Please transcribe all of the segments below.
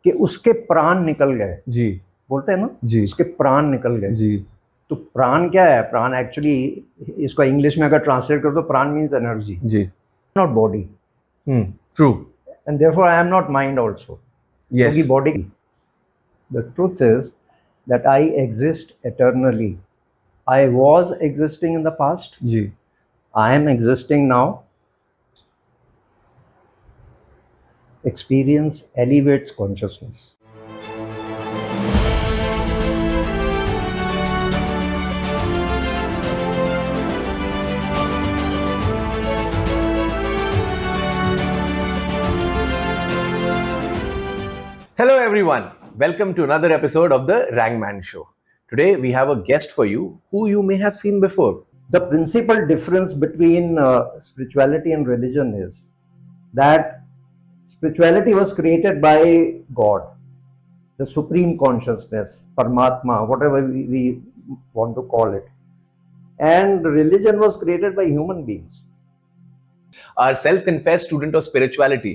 कि उसके प्राण निकल गए, जी बोलते हैं ना जी उसके प्राण निकल गए। जी तो प्राण क्या है? प्राण एक्चुअली, इसको इंग्लिश में अगर ट्रांसलेट करो तो प्राण मीन्स एनर्जी, जी not body, true and therefore I am not mind also, क्योंकि yes body, the truth is that I exist eternally. I was existing in the past, जी I am existing now. Experience elevates consciousness. Hello everyone, welcome to another episode of the Rangman Show. Today we have a guest for you who you may have seen before. The principal difference between spirituality and religion is that spirituality was created by God, the supreme consciousness, Paramatma, whatever we want to call it. And religion was created by human beings. Our self-confessed student of spirituality,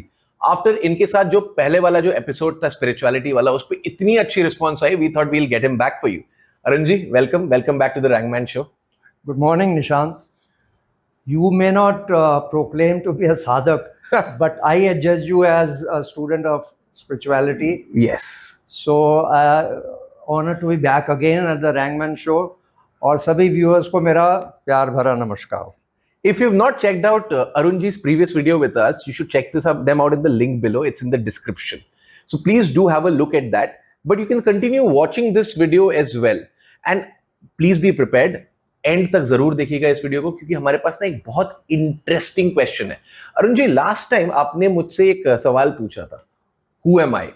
after इनके साथ जो पहले वाला जो episode था spirituality वाला, उस पर इतनी अच्छी रिस्पॉन्स आई, we thought we'll get him back for you. Arun ji, welcome back to the Rankman show. Good morning, Nishant. You may not proclaim to be a sadhak, but I judge you as a student of spirituality. Yes. So, honored to be back again at the Rangman Show. और सभी viewers को मेरा प्यार भरा नमस्कार. If you've not checked out Arunji's previous video with us, you should check them out in the link below. It's in the description. So please do have a look at that. But you can continue watching this video as well. And please be prepared. And तक जरूर देखिएगा इस video को, क्योंकि हमारे पास ना एक बहुत इंटरेस्टिंग क्वेश्चन है. अरुण जी, लास्ट टाइम आपने मुझसे एक सवाल पूछा था, हु एम आई.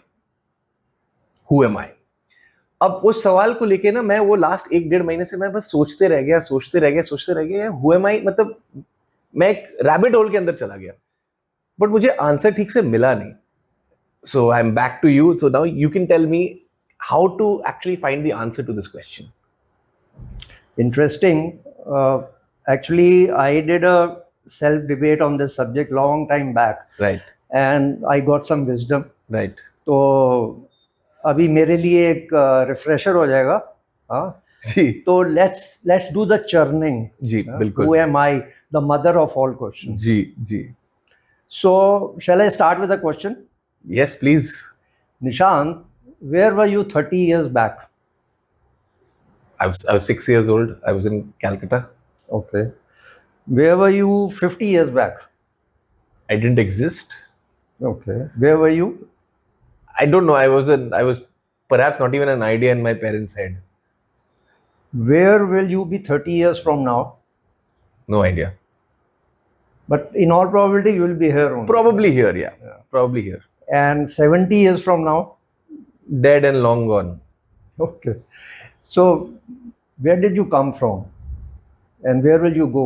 अब उस सवाल को लेके ना मैं वो लास्ट 1-1.5 महीने से मैं बस सोचते रह गया. हु एम आई मतलब मैं एक रैबिट होल के अंदर चला गया, बट मुझे आंसर ठीक से मिला नहीं. So I am back to you. So now you can tell me how to actually find the answer to this question. Interesting. Actually, I did a self-debate on this subject long time back. Right. And I got some wisdom. Right. तो अभी मेरे लिए एक refresher हो जाएगा. हाँ जी. तो let's do the churning. जी बिल्कुल. Who am I? The mother of all questions. Ji. So shall I start with a question? Yes, please. Nishant, where were you 30 years back? I was 6 years old. I was in Calcutta. Okay. Where were you 50 years back? I didn't exist. Okay. Where were you? I don't know. I was perhaps not even an idea in my parents' head. Where will you be 30 years from now? No idea. But in all probability, you will be here only. Probably here, yeah. Probably here. And 70 years from now? Dead and long gone. Okay. So, where did you come from? And where will you go?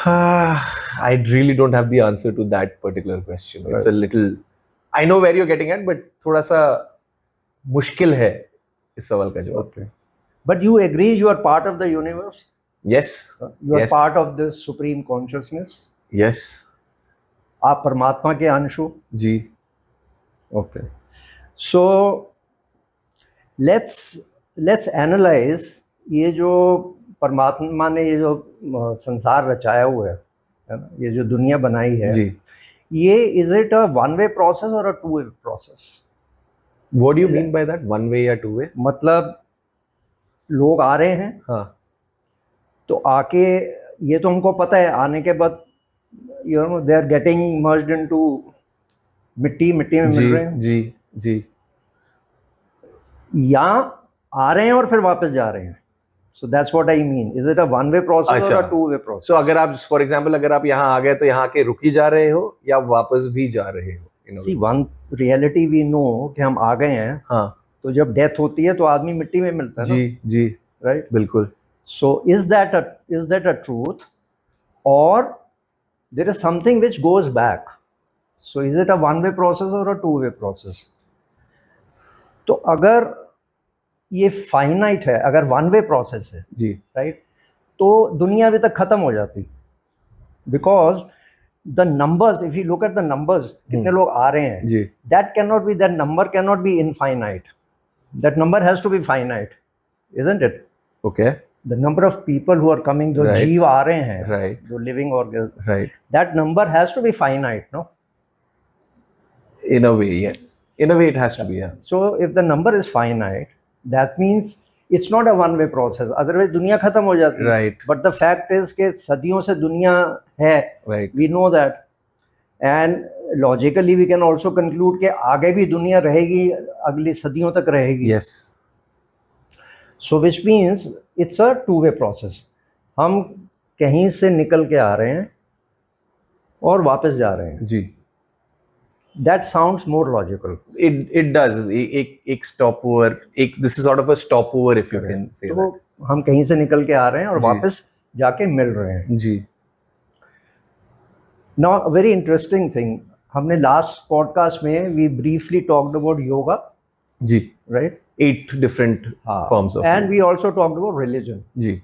I really don't have the answer to that particular question. It's Right. a little... I know where you're getting at, but थोड़ा सा मुश्किल है इस सवाल का जवाब. Okay. But you agree you are part of the universe? Yes. You are Yes. part of this supreme consciousness? Yes. आप परमात्मा के अंश हो? जी. Okay. So, let's analyze ये जो परमात्मा ने ये जो संसार रचाया हुआ है ना, ये जो दुनिया बनाई है, जी. ये is it a one way process or a two way process? What do you mean by that? One way या two way? मतलब लोग आ रहे हैं, हाँ. तो आके ये तो हमको पता है, आने के बाद they are getting merged into मिट्टी में मिल रहे हैं. जी. या आ रहे हैं और फिर वापस जा रहे हैं. So that's what I mean. Is it a one way process or a two way process? So अगर आप for example अगर आप यहाँ आ गए तो यहाँ के रुक ही जा रहे हो या वापस भी जा रहे हो? See, one reality we know कि हम आ गए हैं. हाँ. तो जब डेथ होती है तो आदमी मिट्टी में मिलता है ना. जी. Right? बिल्कुल. So is that a truth, or there is something which goes back? So is it a one way process or a two way process? तो अगर ये फाइनाइट है, अगर वन वे प्रोसेस है जी. राइट, तो दुनिया अभी तक खत्म हो जाती, because the numbers, if you look at the numbers, कितने लोग आ रहे हैं, जी that cannot be, that number cannot be infinite. That number has to be finite, isn't it? Okay The number of people who are coming, जो Right. जीव आ रहे हैं, Right. जो living organisms, right that number has to be finite, no? In a way yes in a way it has to be So if the number is finite, that means it's not a one-way process. Otherwise दुनिया खत्म हो जाती है. Right. But the fact is कि सदियों से दुनिया है. Right We know that. And logically we can also conclude कि आगे भी दुनिया रहेगी, अगली सदियों तक रहेगी. Yes So which means it's a two-way process. हम कहीं से निकल के आ रहे हैं और वापस जा रहे हैं. जी That sounds more logical. it does एक स्टॉप ओवर एक this is sort of a stop over if you can say तो हम कहीं से निकल के आ रहे हैं और जी. वापस जाके मिल रहे हैं. जी Now, a very interesting thing. हमने लास्ट पॉडकास्ट में we briefly talked about yoga, जी right? 8 different forms of And we also talked about religion. जी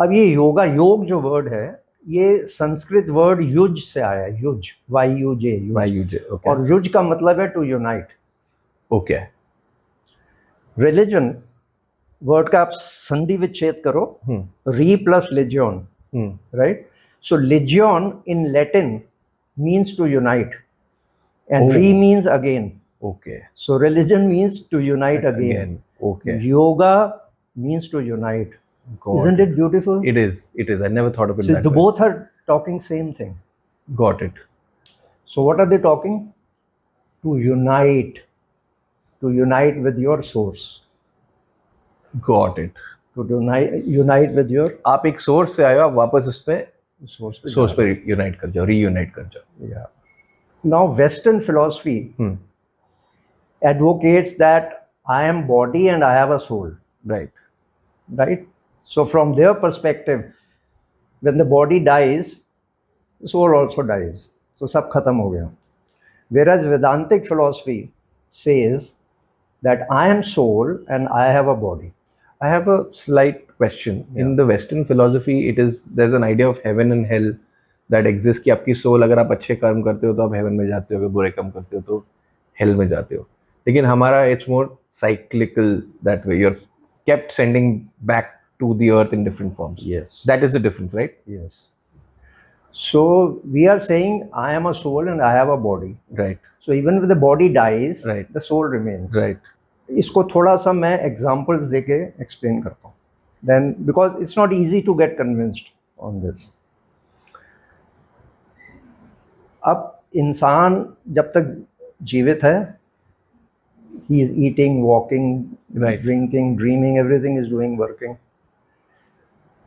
अब ये योगा, योग जो वर्ड है, ये संस्कृत वर्ड युज से आया है. युज, YUJ, why युज. you okay और युज का मतलब है to unite. okay religion word का आप संधि विच्छेद करो, re plus legion, right? So legion in Latin means to unite, and Oh. re means again. okay So religion means to unite again. okay Yoga means to unite. God. Isn't it beautiful? it is I never thought of it So that the way. both are talking same thing. Got it. So what are they talking? To unite with your source. Got it. To unite with your आप एक source से आए हो आप वापस उस पे source. Source पे यूनाइट कर जाओ रीयूनाइट कर जाओ Yeah. Now Western philosophy advocates that I am body and I have a soul. Right Right? So from their perspective, when the body dies, the soul also dies. So सब खत्म हो गया. Whereas Vedantic philosophy says that I am soul and I have a body. I have a slight question. In the Western philosophy, there's an idea of heaven and hell that exists कि आपकी soul अगर आप अच्छे कर्म करते हो तो आप heaven में जाते हो, अगर बुरे कर्म करते हो तो hell में जाते हो. लेकिन हमारा it's more cyclical that way. You're kept sending back to the earth in different forms. Yes. That is the difference, right? Yes. So we are saying I am a soul and I have a body. Right. So even if the body dies, Right. the soul remains. Right. इसको थोड़ा सा मैं examples देके explain करता हूँ. Then because it's not easy to get convinced on this. अब इंसान जब तक जीवित है, he is eating, walking, Right. drinking, dreaming, everything is doing, working.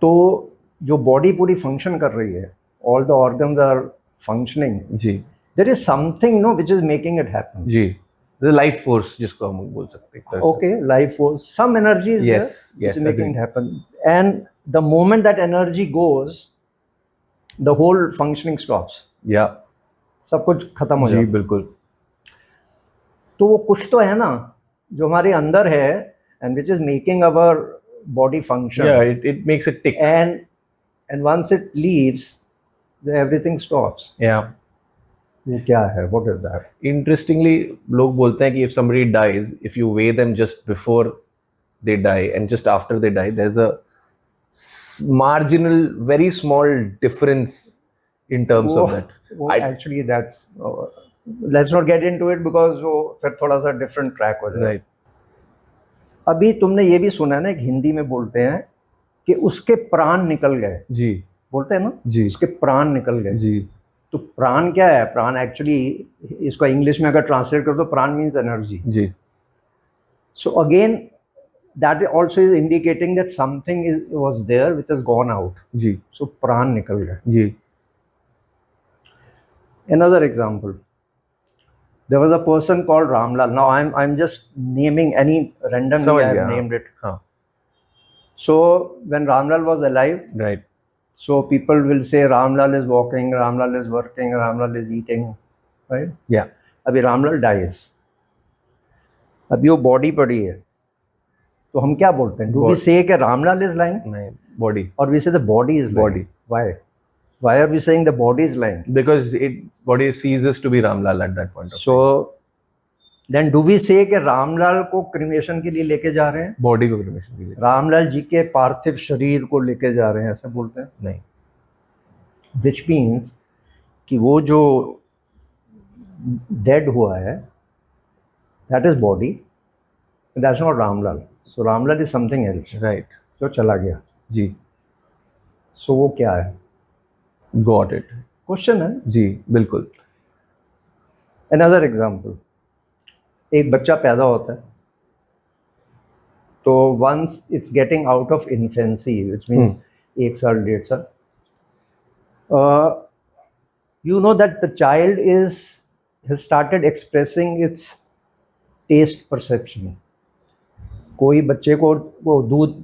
तो जो बॉडी पूरी फंक्शन कर रही है, all the organs are functioning. Ji There is something, no, which is making it happen. Ji the life force जिसको हम बोल सकते हैं. Okay, life force, some energy is Yes, there, which yes, is making agreed. it happen. And the moment that energy goes, the whole functioning stops. Yeah. सब कुछ खत्म हो जी जाता है. बिल्कुल. तो वो कुछ तो है ना जो हमारे अंदर है, and which is making our body function. Yeah, it makes it tick. And once it leaves, everything stops. Yeah. वो क्या है? What is that? Interestingly, लोग बोलते हैं कि if somebody dies, if you weigh them just before they die and just after they die, there's a marginal, very small difference in terms of that. Actually, that's let's not get into it because वो फिर थोड़ा सा different track हो जाए. Right. अभी तुमने ये भी सुना है ना, एक हिंदी में बोलते हैं कि उसके प्राण निकल गए. जी बोलते हैं ना, जी उसके प्राण निकल गए. जी तो प्राण क्या है? प्राण एक्चुअली, इसको इंग्लिश में अगर ट्रांसलेट कर दो, प्राण मीन्स एनर्जी. जी so again that also is indicating that something was there which has gone out. जी सो प्राण निकल गए. जी. Another example, there was a person called Ramlal. Now I'm just naming any randomly. समझ I have गया, हाँ. named it. हाँ. So when Ramlal was alive, Right. so people will say Ramlal is walking, Ramlal is working, Ramlal is eating, right? Yeah. अभी Ramlal dies, अभी वो body पड़ी है, तो हम क्या बोलते हैं? Do we say कि रामलाल is lying, नहीं body. or we say the body is lying? Body. Why? Why are we saying the body is lying? Because it body ceases to be Ramlal at that point of time. So then do we say कि रामलाल को cremation के लिए लेके जा रहे हैं? Body को cremation के लिए रामलाल जी के पार्थिव शरीर को लेके जा रहे हैं, ऐसा बोलते हैं? नहीं. Which means कि वो जो डेड हुआ है, that is body, that's not Ramlal. So Ramlal is something else. Right. जो चला गया. जी. So वो क्या है? Got it. क्वेश्चन है. जी बिल्कुल. Another example, एक बच्चा पैदा होता है, तो once it's getting out of infancy, which means 1 साल 1.5 साल, you know that the child has started expressing its taste perception. कोई बच्चे को वो दूध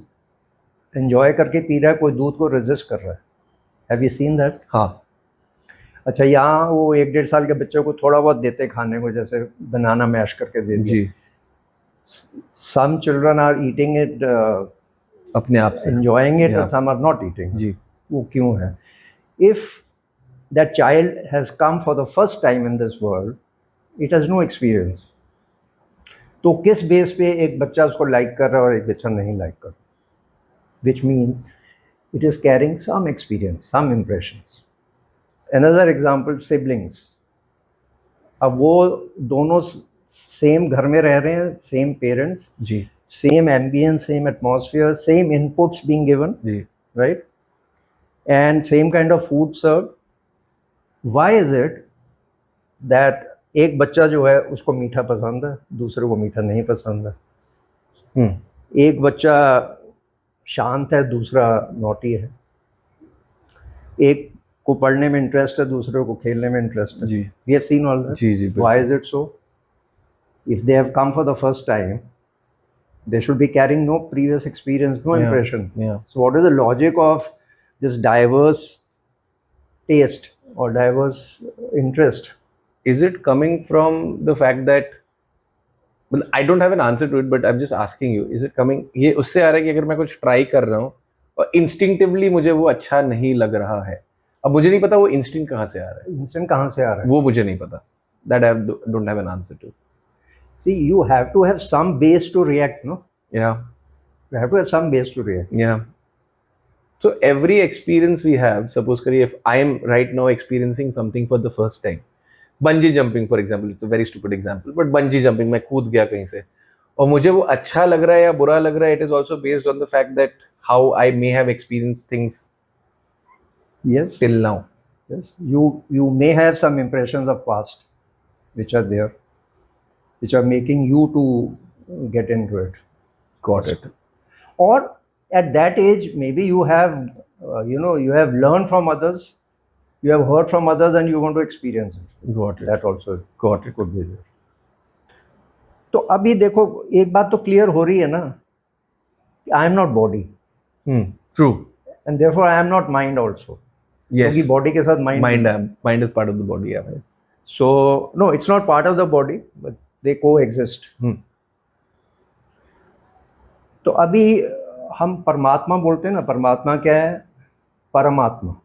एंजॉय करके पी रहा है, कोई दूध को रेजिस्ट कर रहा है. Have you seen that? हाँ. अच्छा, यहाँ वो 1-1.5 साल के बच्चे को थोड़ा बहुत देते खाने को, जैसे बनाना मैश करके दे दिया. जी. Some children are eating it, अपने आप से enjoying it, Yeah. and some are not eating. जी. वो क्यों है? If that child has come for the first time in this world, it has no experience. तो किस बेस पे एक बच्चा उसको लाइक कर रहा है और एक बच्चा नहीं लाइक कर रहा? Which means it is carrying some experience, some impressions. Another example, siblings. अब वो दोनों सेम घर में रह रहे हैं, सेम पेरेंट्स, जी. same ambience, same atmosphere, same inputs being given, जी. right? And same kind of food served. Why is it that एक बच्चा जो है उसको मीठा पसंद है, दूसरे को मीठा नहीं पसंद है? एक बच्चा शांत है, दूसरा नॉटी है. एक को पढ़ने में इंटरेस्ट है, दूसरे को खेलने में इंटरेस्ट है. जी. We have seen all that. Ji ji. Why is it so? If they have come for the first time, they should be carrying no previous experience, no Yeah. impression. Yeah. So what is the logic of this diverse taste or diverse interest? Is it coming from the fact that, well, I don't have an answer to it, but I'm just asking you, is it coming, ये उससे आ रहा है कि अगर मैं कुछ try कर रहा हूँ और इंस्टिंक्टिवली मुझे वो अच्छा नहीं लग रहा है, अब मुझे नहीं पता वो इंस्टिंक्ट कहाँ से आ रहा है, Instant कहाँ से आ रहा है? वो मुझे नहीं पता. That I don't have an answer to. See, you have to have some base to react, no? Yeah. You have to have some base to react. Yeah. So every experience we have, suppose करिए, if I am right now experiencing something for the first time, bungee jumping for example, it's a very stupid example, but bungee jumping, मैं कूद गया कहीं से और मुझे वो अच्छा लग रहा है या बुरा लग रहा है, it is also based on the fact that how I may have experienced things Yes. till now. Yes. You may have some impressions of past which are there, which are making you to get into it. Got it. Or at that age, maybe you have, you have learned from others, you have heard from others, and you want to experience it. Got it. That also Got it. could be there. तो अभी देखो, एक बात तो clear हो रही है ना, I am not body True. And therefore I am not mind also. Yes. क्योंकि बॉडी के साथ mind Mind is part of the body. Yeah. So no, it's not part of the body, but they coexist. तो अभी हम परमात्मा बोलते हैं ना, परमात्मा क्या है? परमात्मा.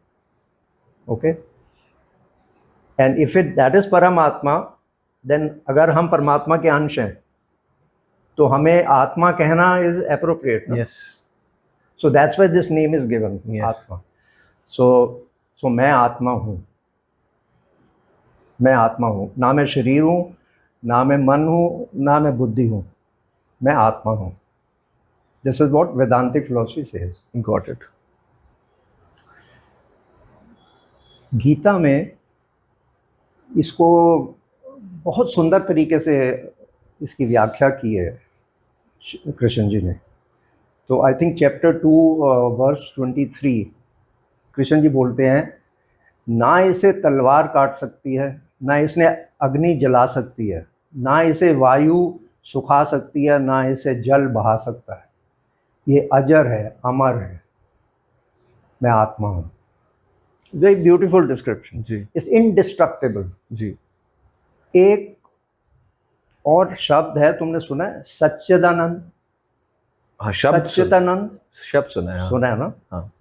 Okay. And if it that is परमात्मा, देन अगर हम परमात्मा के अंश हैं तो हमें आत्मा कहना is appropriate. Yes. So that's why this name is given, Yes. आत्मा. सो मैं आत्मा हूँ, मैं आत्मा हूँ, ना मैं शरीर हूँ, ना मैं मन हूँ, ना मैं बुद्धि हूँ, मैं आत्मा हूँ. This is what Vedantic philosophy says. Got it. Gita में इसको बहुत सुंदर तरीके से इसकी व्याख्या की है कृष्ण जी ने. तो I think chapter 2 verse 23 Krishna ji बोलते हैं, ना इसे तलवार काट सकती है, ना इसने अग्नि जला सकती है, ना इसे वायु सुखा सकती है, ना इसे जल बहा सकता है. ये अजर है, अमर है, मैं आत्मा हूँ. Very beautiful description. जी. It's indestructible. जी. एक और शब्द है, तुमने सुना है? सच्चिदानंद. हाँ, शब्द सच्चिदानंद शब्द सुना है. हाँ. सुना है ना? हाँ.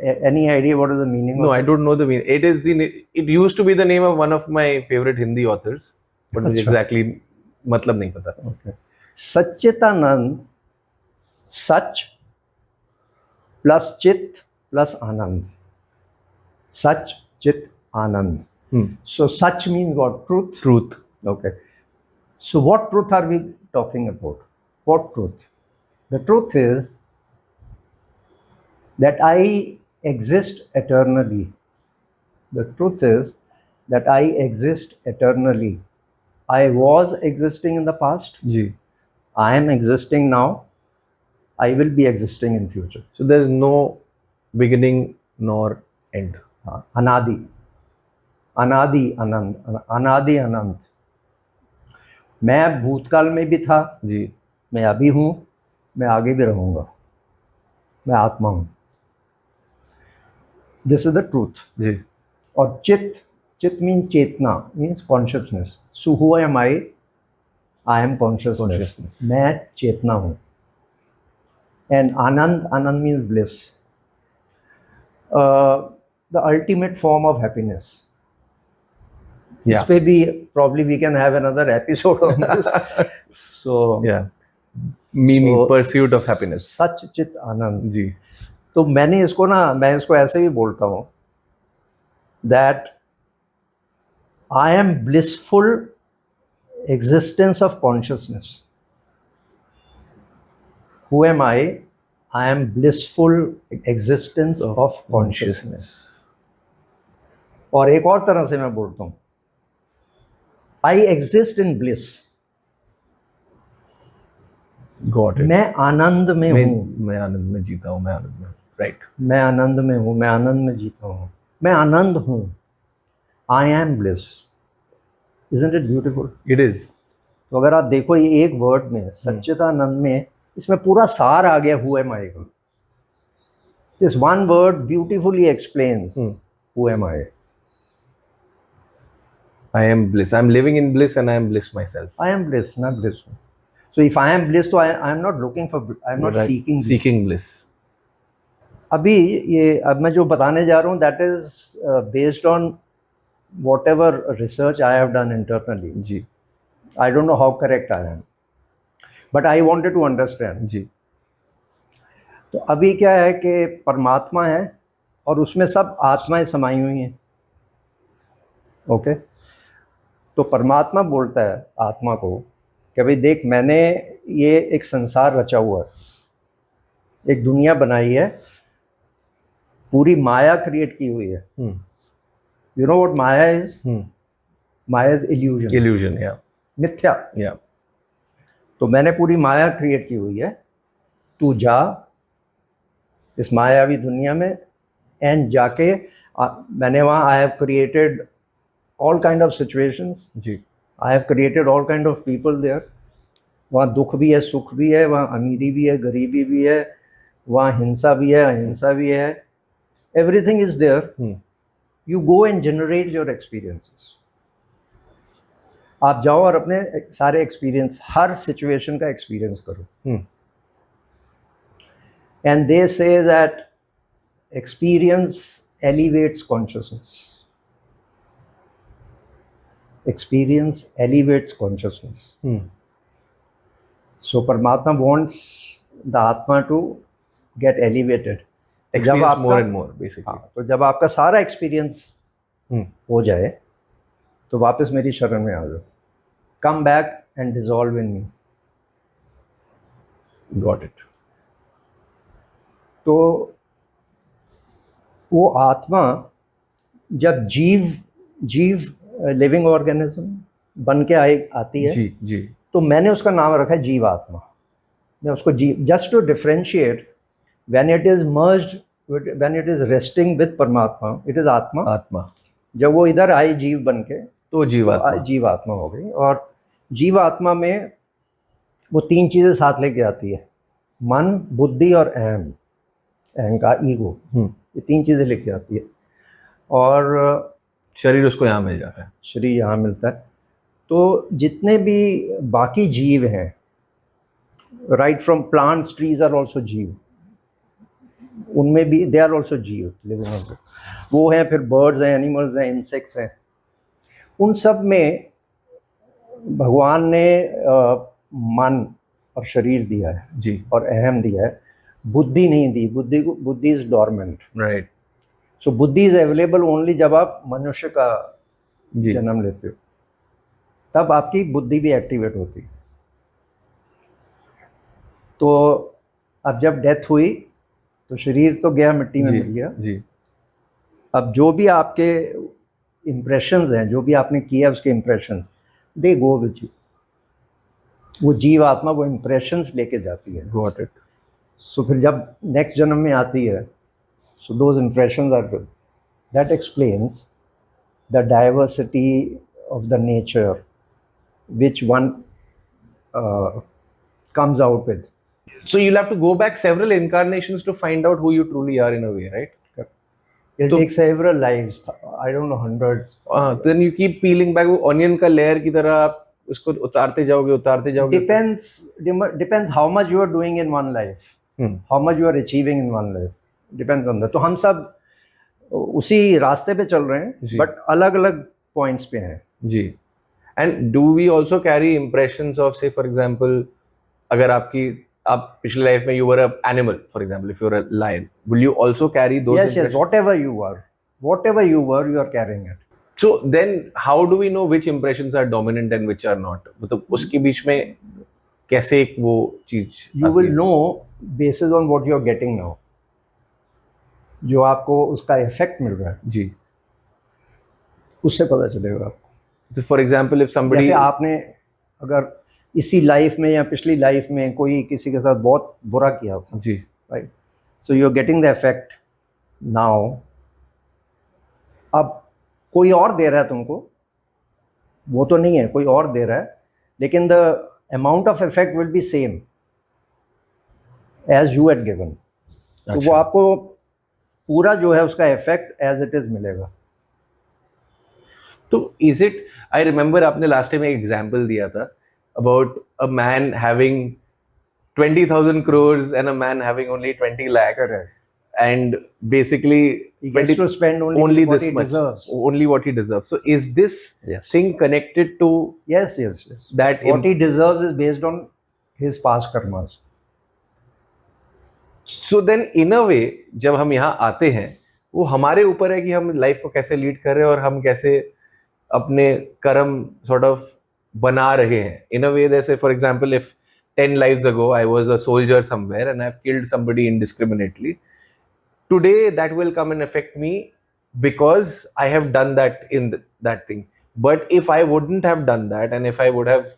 Any idea what is the meaning No, of I don't know the meaning. It used to be the name of one of my favorite Hindi authors, but मुझे अच्छा। exactly मतलब नहीं पता. Okay. सच्चिदानंद, सच प्लस चित प्लस आनंद, सच चित आनंद. So such means what? Truth. Truth. Okay. So what truth are we talking about? What truth? The truth is that I exist eternally. The truth is that I exist eternally. I was existing in the past. Ji. I am existing now. I will be existing in future. So there's no beginning nor end. हाँ, अनादि, अनादि अनंत, अनादि अनंत. मैं भूतकाल में भी था, जी. मैं अभी हूँ, मैं आगे भी रहूँगा. मैं आत्मा हूँ. This is the truth. जी. और चित, चित मीन चेतना, means consciousness. So who am I I कॉन्शियसनेस. Consciousness. मैं चेतना हूँ. एंड आनंद, आनंद means bliss, the ultimate form of happiness. Yeah. इस पे भी probably we can have another episode on this. So Yeah. Meaning, So- pursuit of happiness. सच चित आनंद. जी. तो मैंने इसको ना, मैं इसको ऐसे भी बोलता हूँ that I am blissful existence of consciousness. Who am I? I am blissful existence of consciousness. और एक और तरह से मैं बोलता हूँ, I exist in bliss. Got it. मैं आनंद में हूँ. मैं आनंद में जीता हूँ. मैं आनंद में. Right. मैं आनंद में हूँ, मैं आनंद में जीता हूँ, मैं आनंद हूँ. I am bliss. Isn't it beautiful? It is. तो अगर आप देखो ये एक वर्ड में, सच्चिदानंद में, इसमें पूरा सार आ गया who am I का. This one word beautifully explains who am I. I am bliss. I am living in bliss and I am bliss myself. I am bliss, not bliss. So if I am bliss, so I am not looking for, I am not Right. seeking bliss. Seeking bliss. अभी ये अब मैं जो बताने जा रहा हूँ, that is based on whatever research I have done internally. Ji. I don't know how correct I am, but I wanted to understand. जी. तो अभी क्या है कि परमात्मा है और उसमें सब आत्माएं समाई हुई हैं. ओके. तो परमात्मा बोलता है आत्मा को कि भाई देख, मैंने ये एक संसार रचा हुआ है, एक दुनिया बनाई है, पूरी माया क्रिएट की हुई है. You know what Maya is? Maya is illusion. Illusion. Yeah. मिथ्या. Yeah. तो मैंने पूरी माया क्रिएट की हुई है. तू जा इस मायावी दुनिया में एंड जाके मैंने वहाँ I have created all kind of situations. जी. I have created all kind of people there. वहाँ दुख भी है, सुख भी है, वहाँ अमीरी भी है, गरीबी भी है, वहाँ हिंसा भी है, अहिंसा भी है. Everything is there. You go and generate your experiences. आप जाओ और अपने सारे एक्सपीरियंस, हर सिचुएशन का एक्सपीरियंस करो. And they say that experience elevates consciousness. Experience elevates consciousness. So Paramatma wants the Atma to get elevated. Experience more and more, basically. तो जब आपका सारा एक्सपीरियंस हो जाए तो वापस मेरी शरण में आ जाओ. Come back and dissolve in me. Got it. तो वो आत्मा जब जीव लिविंग ऑर्गेनिज्म बन के आती है, जी. जी. तो मैंने उसका नाम रखा है जीवात्मा. मैं उसको just to differentiate, when it is merged, when it is resting with paramatma, it is atma. आत्मा. जब वो इधर आई जीव बन के, तो जीवात्मा. तो जीवात्मा हो गई. और जीवात्मा में वो तीन चीज़ें साथ लेके आती है, मन, बुद्धि और अहंकार, ईगो. ये तीन चीज़ें लेके आती है. और शरीर उसको यहाँ मिल जाता है. शरीर यहाँ मिलता है. तो जितने भी बाकी जीव हैं, right from plants, trees are also jeev. उनमें भी they are also jeev living also, वो हैं, फिर बर्ड्स हैं, एनिमल्स हैं, इंसेक्ट्स हैं, उन सब में भगवान ने मन और शरीर दिया है जी, और अहम दिया है, बुद्धि नहीं दी। बुद्धि इज डॉर्मेंट। राइट, सो बुद्धि इज अवेलेबल ओनली जब आप मनुष्य का जी, जन्म लेते हो, तब आपकी बुद्धि भी एक्टिवेट होती है। तो अब जब डेथ हुई तो शरीर तो गया, मिट्टी में जी, मिल गया। जी, अब जो भी आपके इम्प्रेशंस हैं, जो भी आपने किया उसके impressions, they go with you. वो जीव आत्मा वो इम्प्रेशंस लेके जाती है। Got it. सो फिर जब नेक्स्ट जन्म में आती है, so those impressions are good. That explains the diversity of the nature which one comes out with. So you'll have to go back several incarnations to find out who you truly are in a way, right? It'll take several lives. I don't know, hundreds. Then you keep peeling back, वो onion का layer की तरह आप उसको उतारते जाओगे. Depends how much you are doing in one life, how much you are achieving in one life. Depends on that. तो हम सब उसी रास्ते पे चल रहे हैं, बट अलग अलग पॉइंट्स पे हैं। जी. And do we also carry impressions of, say for example, अगर आप पिछले लाइफ में you were an animal, for example, if you're a lion, will you also carry those Yes, impressions? whatever you were, you are carrying it. So then how do we know which impressions are dominant and which are not? मतलब उसके बीच में कैसे एक वो चीज You will know basis on what you are getting now. जो आपको उसका इफेक्ट मिल रहा है, जी. उससे पता चलेगा आपको। So for example, if somebody, जैसे आपने अगर इसी लाइफ में या पिछली लाइफ में कोई किसी के साथ बहुत बुरा किया हो, जी, right, so you are getting the effect now. अब कोई और दे रहा है तुमको, वो तो नहीं है, कोई और दे रहा है, लेकिन the amount of effect will be same as you had given. तो वो आपको पूरा जो है उसका इफेक्ट एज इट इज मिलेगा। तो इज इट, आई रिमेंबर आपने लास्ट टाइम एक एग्जांपल दिया था about a man having 20,000 crores and a man having only 20 lakhs. Correct. And basically He gets to spend only what this he much, deserves. only what he deserves. So is this Yes. thing connected to Yes. that What he deserves is based on his past karmas. So then in a way जब हम यहाँ आते हैं वो हमारे ऊपर है कि हम लाइफ को कैसे लीड कर रहे हैं और हम कैसे अपने कर्म sort of बना रहे हैं. In a way, they say, for example, if 10 lives ago I was a soldier somewhere and I've killed somebody indiscriminately, today that will come and affect me because I have done that in that thing. But if I wouldn't have done that and if I would have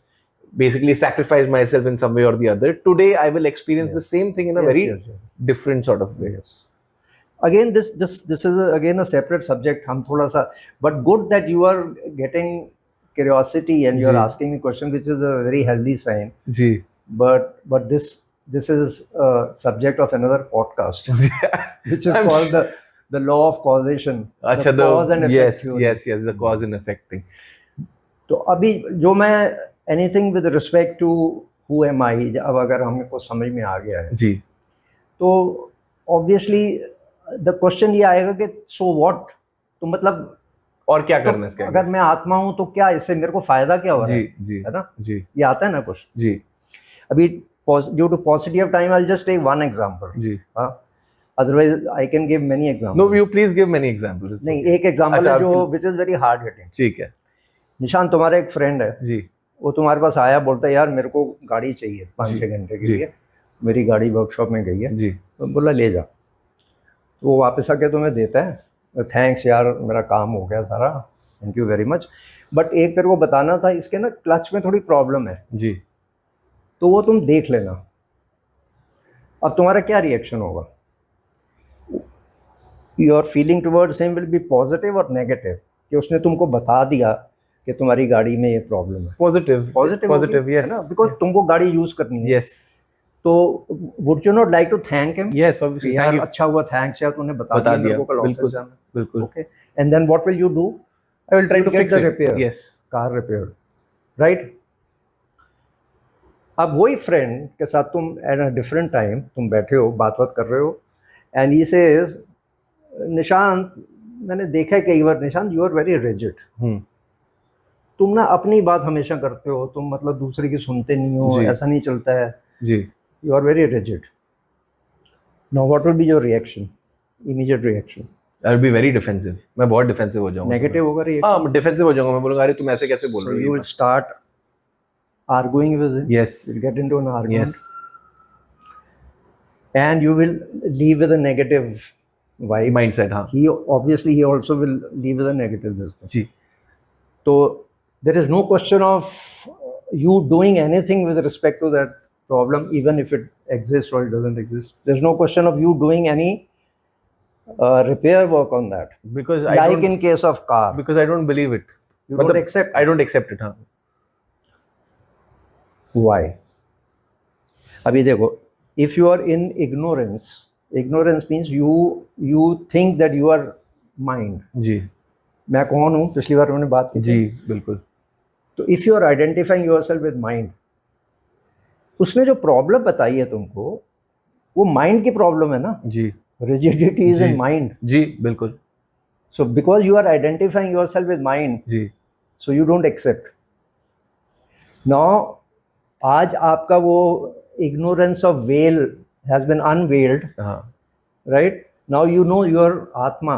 basically sacrificed myself in some way or the other, today I will experience the same thing in a very different sort of way. Yes. Again, this is again a separate subject. हम थोड़ा सा, but good that you are getting curiosity and you are asking me question, which is a very healthy sign. Ji. But this is a subject of another podcast, which is called the law of causation. अच्छा, the cause and effect theory. yes, the cause and effect thing. तो अभी जो मैं anything with respect to who am I, अब अगर हमें को समझ में आ गया है जी. तो obviously the question ये आएगा कि so what, तो मतलब और क्या करना है इसके अगर मैं आत्मा हूँ तो क्या इससे मेरे को फायदा क्या हो रहा है? जी, है ना? जी, ये आता है ना कुछ जी. अभी due to paucity of time I'll just take one example. Ji. Otherwise I can give many examples. No, you please give many examples. It's नहीं, okay. एक एग्जांपल है जो which is very hard hitting. ठीक है. निशान, तुम्हारा एक friend है जी. वो तुम्हारे पास आया, बोलता है यार मेरे को गाड़ी चाहिए 5-6 घंटे के लिए, मेरी गाड़ी वर्कशॉप में गई है। जी. तो बोला ले जा। तो वो वापस आके तुम्हें देता है, थैंक्स यार मेरा काम हो गया सारा, thank you very much, but एक तेरे को बताना था, इसके ना क्लच में थोड़ी प्रॉब्लम है जी. तो वो तुम देख लेना। अब तुम्हारा क्या रिएक्शन होगा? Your feeling towards him will be positive और नेगेटिव, कि उसने तुमको बता दिया कि तुम्हारी गाड़ी में ये प्रॉब्लम है। पॉजिटिव यस, ना, बिकॉज तुमको गाड़ी यूज करनी है। यस. तो would you not like to thank him? Yes, obviously. यार अच्छा हुआ, थैंक्स यार तूने बता दिया मेरे को, कल ऑफिस जाना। बिल्कुल. Okay, and then what will you do? I will try to fix it. Repair, yes, car repair, right? अब वही फ्रेंड के साथ तुम एट अ डिफरेंट टाइम तुम बैठे हो, बात कर रहे हो, एंड ही सेज, निशांत, मैंने देखा है कई बार, Nishant you are very rigid, तुम ना अपनी बात हमेशा करते हो, तुम मतलब दूसरे की सुनते नहीं हो, जी। ऐसा नहीं चलता है, जी। You are very rigid. Now what will be your reaction, immediate reaction? I will be very defensive. मैं बहुत डिफेंसिव हो जाऊंगा. नेगेटिव होगा रिएक्शन. हाँ, डिफेंसिव हो जाऊंगा. मैं बोलूंगा अरे तुम ऐसे कैसे बोल So रहे हो you ये will बात. start arguing with him. Yes. You'll get into an argument. Yes. And you will leave with a negative vibe. Mindset. हाँ. He obviously he also will leave with a negative this thing. Ji. So there is no question of you doing anything with respect to that problem, even if it exists or it doesn't exist. There's no question of you doing any repair work on that. Because I Like don't. in case of car, Because I don't believe it. you don't accept. I don't accept it. हाँ. Why? अभी देखो, if you are in ignorance, ignorance means you think that you are mind. जी. मैं कौन हूँ, पिछली बार मैंने बात की थी. जी बिल्कुल. तो if you are identifying yourself with mind, उसने जो प्रॉब्लम बताई है तुमको, वो माइंड की प्रॉब्लम है ना. जी. Rigidity is ji. in mind. जी बिल्कुल. So because you are identifying yourself with mind, ji. so you don't accept. Now आज आपका वो ignorance of veil has been unveiled, हाँ. right? Now you know your atma.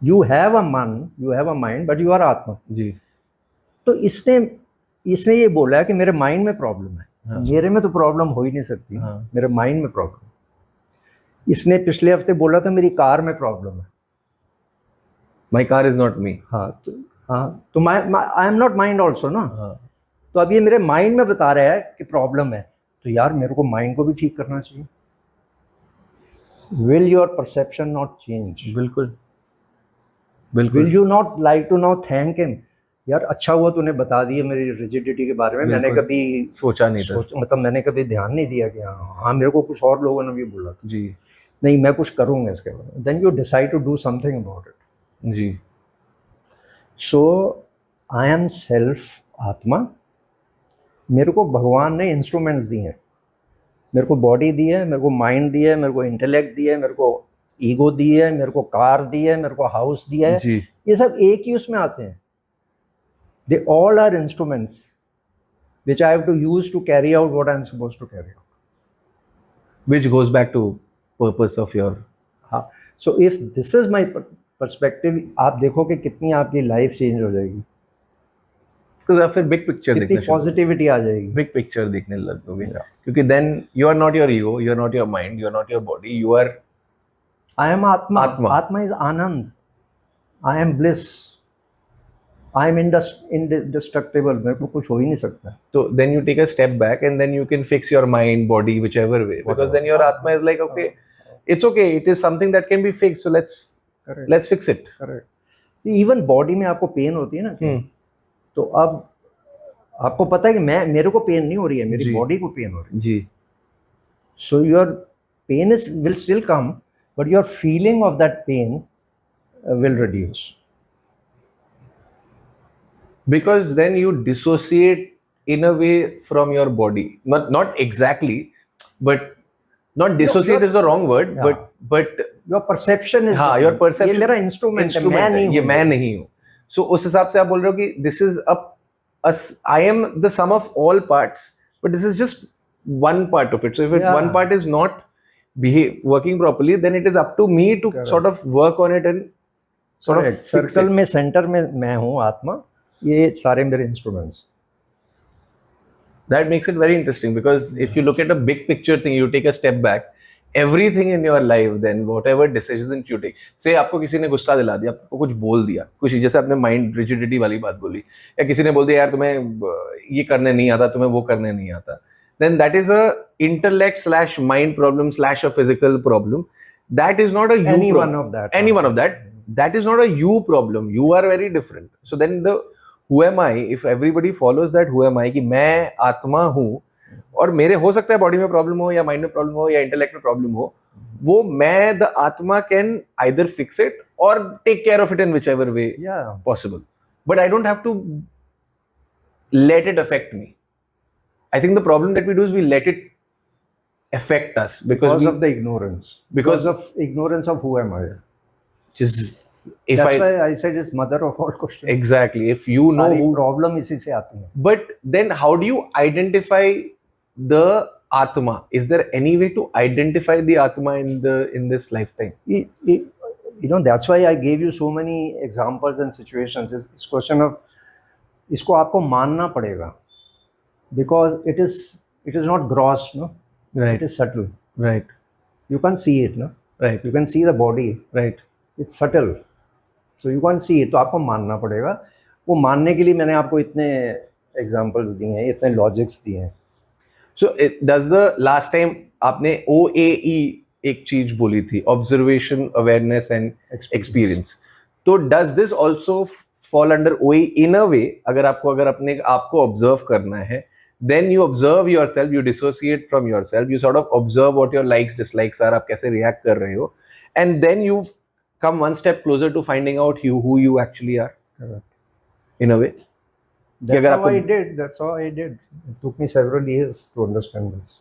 You have a mind, but you are atma. जी. तो इसने ये बोला है कि मेरे माइंड में प्रॉब्लम है. हाँ. मेरे में तो प्रॉब्लम हो ही नहीं सकती. हाँ. मेरे माइंड में प्रॉब्लम. इसने पिछले हफ्ते बोला था मेरी कार में प्रॉब्लम है. My car is not me. हाँ तो आई एम नॉट माइंड ऑल्सो ना. हाँ. तो अब ये मेरे माइंड में बता रहा है कि प्रॉब्लम है, तो यार मेरे को माइंड को भी ठीक करना चाहिए. Will your perception not change? बिल्कुल. विल बिल्कुल. You not like to now thank him, यार अच्छा हुआ तूने बता दिया मेरी रिजिडिटी के बारे में, मैंने बिल्कुल. कभी सोचा नहीं था. मतलब मैंने कभी ध्यान नहीं दिया कि हाँ मेरे को कुछ और लोगों ने भी बोला था. जी. नहीं, मैं कुछ करूँगा इसके बारे में. Then you decide to do something about it. जी. So I am self atma. मेरे को भगवान ने इंस्ट्रूमेंट्स दिए हैं. मेरे को बॉडी दी है, मेरे को माइंड दिया है, मेरे को इंटेलेक्ट दिया है, मेरे को ईगो दी है, मेरे को कार दी है, मेरे को हाउस दिया है. जी. ये सब एक ही उसमें आते हैं. They all are instruments which I have to use to carry out what I am supposed to carry out. Which goes back to purpose of your. हाँ. So if this is my perspective, आप देखो कि कितनी आपकी life change हो जाएगी, Because आप फिर big picture कितनी देखना शुरू. पॉजिटिविटी आ जाएगी. Big picture देखने लगोगे. क्योंकि then you are not your ego, you are not your mind, you are not your body, you are. I am Atma. Atma. Atma is Anand. I am bliss. I am indestructible. मेरे को कुछ हो ही नहीं सकता. So then you take a step back and then you can fix your mind, body, whichever way. Because then your Atma is like, okay, it's okay. It is something that can be fixed. So Correct. let's fix it. Correct. Even body में आपको pen होती है ना, तो अब आपको पता है कि मेरे को पेन नहीं हो रही है, मेरी जी. बॉडी को पेन हो रही है. जी. So your pain will still come, but your feeling of that pain will reduce. Because then you dissociate in a way from your body. Not exactly, but not dissociate is the wrong word. Yeah. But Your perception is. हाँ, your perception. ये मेरा instrument है, मैं नहीं ये हूँ. मैं नहीं हूँ. So उस हिसाब से आप बोल रहे हो कि this is I am the sum of all parts, but this is just one part of it. So if one part is not working properly, then it is up to me to sort of work on it and sort of fix circle it. में centre में मैं हूँ आत्मा, ये सारे मेरे instruments. That makes it very interesting because if you look at a big picture thing, you take a step back, everything in your life, then whatever decisions you take, say आपको किसी ने गुस्सा दिला दिया, आपको कुछ बोल दिया, कुछ जैसे आपने माइंड रिजिडिटी वाली बात बोली, या किसी ने बोल दिया यार तुम्हें ये करने नहीं आता, तुम्हें वो करने नहीं आता, then that is a intellect slash mind problem slash a physical problem. That is not a you Any problem. one of that. Any one of that. That is not a you problem. You are very different. So then the who am I? If everybody follows that who am I कि मैं आत्मा हूँ और मेरे हो सकता है body में प्रॉब्लम हो या माइंड में प्रॉब्लम हो या इंटेलेक्ट में प्रॉब्लम हो, वो मैं the atma can either fix it or take care of it in whichever way possible, but I don't have to let it affect me. I think the problem that we do is we let it affect us because Because of the ignorance. Because of ignorance of who am I. just if That's I why I said it's mother of all questions. exactly if you know सारी who, problem इसी से आती है. but then how do you identify the Atma? Is there any way to identify the Atma in this lifetime? You know, that's why I gave you so many examples and situations. It's question of इसको आपको मानना पड़ेगा, because it is not gross, no. Right. It is subtle. Right. You can't see it, no. Right. You can see the body. Right. It's subtle. So you can't see it. तो आपको मानना पड़ेगा. वो मानने के लिए मैंने आपको इतने एग्जाम्पल्स दिए हैं, इतने लॉजिक्स दिए हैं. So does the last time आपने OAE एक चीज बोली थी, observation, awareness and experience. तो does this also fall under OAE in a way? अगर अपने आप को observe करना है, then you observe yourself, you dissociate from yourself, you sort of observe what your likes, dislikes are, आप कैसे react कर रहे हो, and then you come one step closer to finding out who you actually are. Correct. In a way. That's how I did. That's how I did. It took me several years to understand this.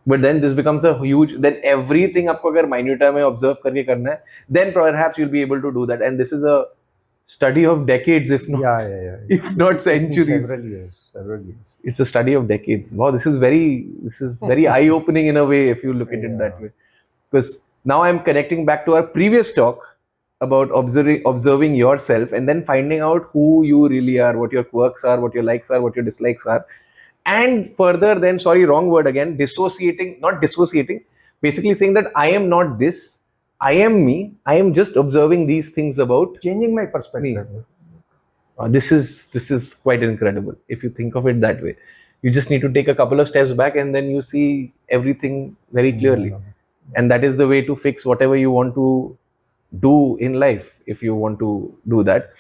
But then this becomes a huge, then everything आपको अगर minutia में observe करके करना है, then perhaps you'll be able to do that. And this is a study of decades, if not, Yeah. if not centuries. Several years. It's a study of decades. Wow, this is very eye-opening in a way if you look at it that way. Because now I'm connecting back to our previous talk about observing yourself and then finding out who you really are, what your quirks are, what your likes are, what your dislikes are. And further then, sorry, wrong word again, not dissociating, basically saying that I am not this, I am me, I am just observing these things about changing my perspective. This is quite incredible if you think of it that way. You just need to take a couple of steps back and then you see everything very clearly. And that is the way to fix whatever you want to do in life, if you want to do that.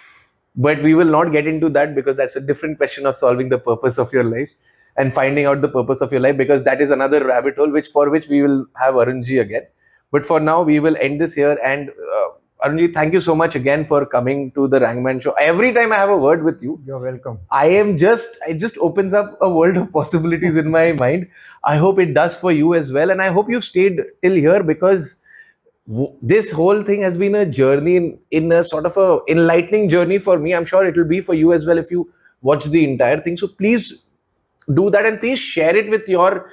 But we will not get into that because that's a different question of solving the purpose of your life and finding out the purpose of your life, because that is another rabbit hole for which we will have Arunji again. But for now, we will end this here. And Arunji, thank you so much again for coming to the Rangman Show. Every time I have a word with you, you're welcome. It just opens up a world of possibilities in my mind. I hope it does for you as well. And I hope you've stayed till here, because this whole thing has been a journey in a sort of a enlightening journey for me. I'm sure it will be for you as well if you watch the entire thing. So please do that, and please share it with your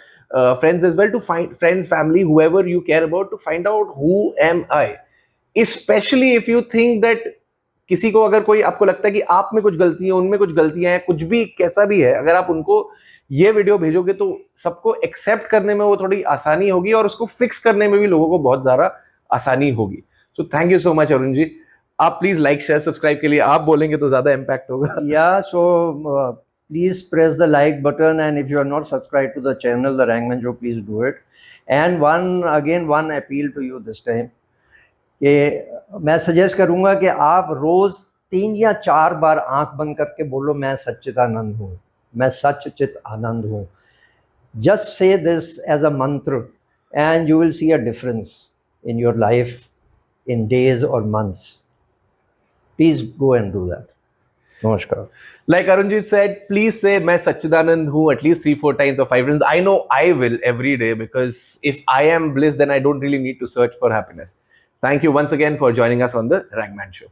friends as well, to find friends, family, whoever you care about, to find out who am I. Especially if you think that किसी को अगर कोई आपको लगता है कि आप में कुछ गलती है, उनमें कुछ गलतियां हैं, कुछ भी कैसा भी है, अगर आप उनको ये वीडियो भेजोगे तो सबको एक्सेप्ट करने में वो थोड़ी आसानी होगी और उसको फिक्स करने में भी लोगों को बहुत ज्यादा आसानी होगी. So thank you so much Arun ji. आप प्लीज लाइक शेयर सब्सक्राइब के लिए आप बोलेंगे तो ज्यादा इम्पैक्ट होगा. Yeah, so please press the like button, and if you are not subscribed to the channel, The Rangman Show, please do it. And one appeal to you this time, कि मैं suggest करूंगा कि आप रोज 3 या 4 बार आंख बंद करके बोलो, मैं सच्चिदानंद हूँ, मैं सच्चित आनंद हूँ. Just say this as a mantra and you will see a difference in your life in days or months. Please go and do that. Namaskar. Like Arunjit said, please say मैं सच्चिदानंद हूँ at least 3-4 times or 5 times. I know I will every day, because if I am bliss, then I don't really need to search for happiness. Thank you once again for joining us on the Rangman Show.